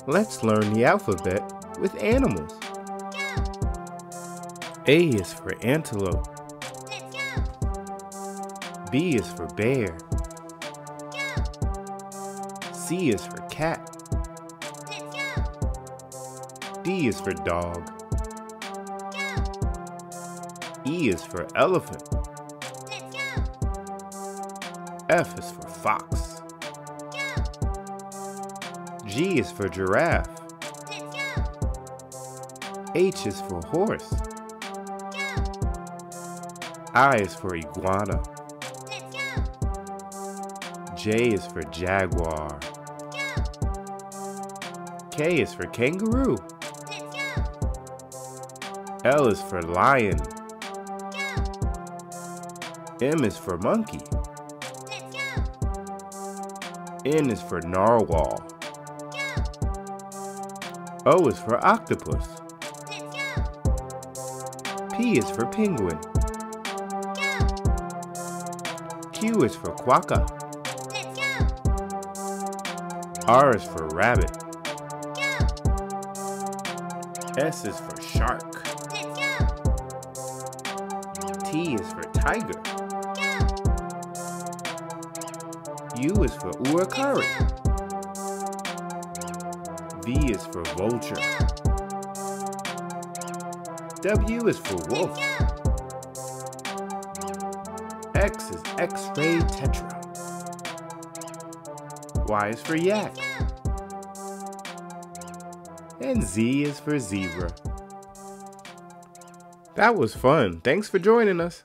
Let's learn the alphabet with animals. A is for antelope. B is for bear. C is for cat. D is for dog. E is for elephant. F is for fox. G is for giraffe. H is for horse. I is for iguana. J is for jaguar. K is for kangaroo. L is for lion. M is for monkey. N is for narwhal. O is for octopus. P is for penguin. Q is for quokka. R is for rabbit. S is for shark. T is for tiger. U is for uakari. V is for vulture. W is for wolf. X is X-ray tetra. Y is for yak. And Z is for zebra. That was fun. Thanks for joining us.